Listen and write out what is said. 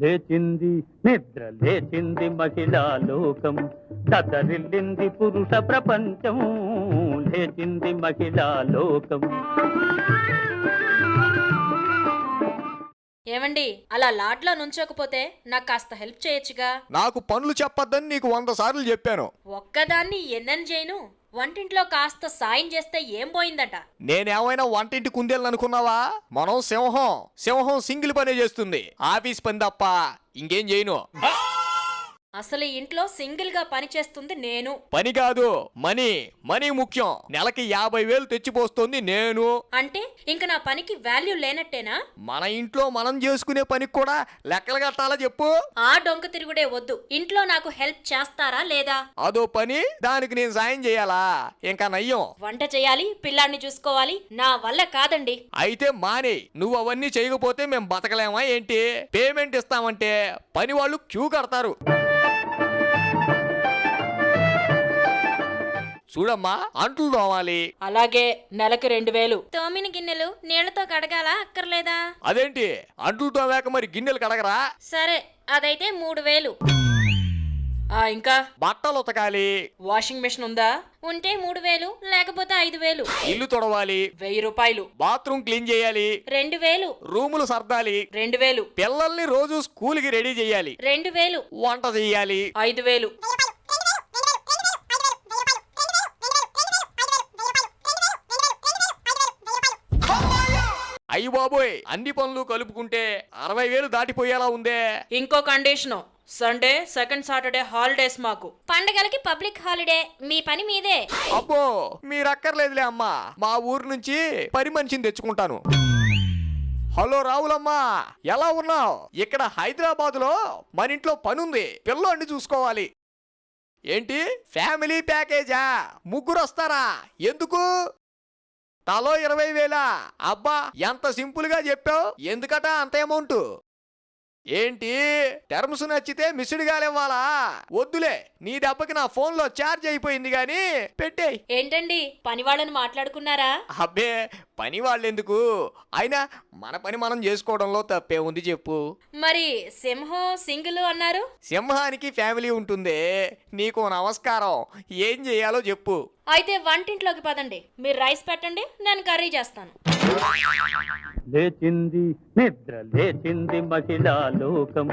లేచింది నిద్ర లేచింది మహిళా లోకం, దతరిల్లింది పురుష ప్రపంచం, లేచింది మహిళా లోకం. ఏమండి, అలా లాడ్లో నుంచోకపోతే నాకు కాస్త హెల్ప్ చేయొచ్చుగా. నాకు పనులు చెప్పొద్దని నీకు 100 సార్లు చెప్పాను. ఒక్కదాన్ని ఎన్నని చేయను. వంటింట్లో కాస్త సాయం చేస్తే ఏం పోయిందట. నేనేమైనా వంటింటి కుందేలు అనుకున్నావా? మనం సింహం సింగిల్ పనే చేస్తుంది, ఆఫీస్ పని తప్ప ఇంకేం చేయను. అసలు ఇంట్లో సింగిల్ గా పని చేస్తుంది నేను. పని కాదు, మనీ ముఖ్యం. నెలకి 50,000 తెచ్చిపోస్తుంది నేను. అంటే ఇంక నా పనికి వాల్యూ లేనట్టేనా? మన ఇంట్లో మనం చేసుకునే పనికి కూడా లెక్కలు కట్టాలా చెప్పు. ఆ డొంక తిరుగుడే వద్దు. ఇంట్లో నాకు హెల్ప్ చేస్తారా లేదా? అదో పని, దానికి నేను సాయం చేయాలా? ఇంకా నయ్యం. వంట చేయాలి, పిల్లాన్ని చూసుకోవాలి, నా వల్ల కాదండి. అయితే మానే. నువ్వు అవన్నీ చేయకపోతే మేము బతకలేమా ఏంటి? పేమెంట్ ఇస్తామంటే పని వాళ్ళు క్యూ కడతారు. చూడమ్మా, అంట్లు తోమాలి. అలాగే, నెలకి 2,000. తోమిన గిన్నెలు నీళ్లతో కడగాలా అక్కర్లేదా? అదేంటి, అంట్లు తోమాక మరి గిన్నెలు కడగరా? సరే, అదైతే 3,000. ఇంకా బట్టలు ఉతకాలి. వాషింగ్ మెషిన్ ఉందా? ఉంటే 3,000, లేకపోతే 5,000. ఇల్లు తొడవాలి. 1,000 రూపాయలు. బాత్రూమ్ క్లీన్ చేయాలి. 2,000. రూములు సర్దాలి. 2,000. పిల్లల్ని రోజు స్కూల్ కి రెడీ చేయాలి. 2,000. వంట చెయ్యాలి. 5,000. అయ్యి బాబోయ్, అన్ని పనులు కలుపుకుంటే 60,000 దాటిపోయేలా ఉందే. ఇంకో condition, Sunday, second Saturday holidays మాకు. పండగలకి పబ్లిక్ హాలిడే. మీ పని మీదే. అబ్బో, మీరక్కర్లేదులే అమ్మా, మా ఊరు నుంచి పని మనిషిని తెచ్చుకుంటాను. హలో రావులమ్మా, ఎలా ఉన్నావు? ఇక్కడ హైదరాబాద్ లో మన ఇంట్లో పనుంది, పిల్లోడిని చూసుకోవాలి. ఏంటి, ఫ్యామిలీ ప్యాకేజా? ముగ్గురు వస్తారా? ఎందుకు? తలో 20,000? అబ్బా, ఎంత సింపుల్ గా చెప్పావు. ఎందుకట అంత అమౌంట్? ఏంటి, టర్మ్స్ నచ్చితే మిస్డ్ కాలివ్వాలా? వద్దులే, నీ దెబ్బకి నా ఫోన్ లో ఛార్జ్ అయిపోయింది గాని పెట్టేయ్. ఏంటండి, పని వాళ్ళని మాట్లాడుకున్నారా? అబ్బే, పని వాళ్ళెందుకు, అయినా మన పని మనం చేసుకోవడంలో తప్పే ఉంది చెప్పు. మరి సింహం సింగిల్ అన్నారు. సింహానికి ఫ్యామిలీ ఉంటుంది. నీకు నమస్కారం, ఏం చేయాలో చెప్పు. అయితే వంటింట్లోకి పదండి. మీరు రైస్ పెట్టండి, నేను కర్రీ చేస్తాను. లేచింది నిద్ర లేచింది మహిళా లోకం,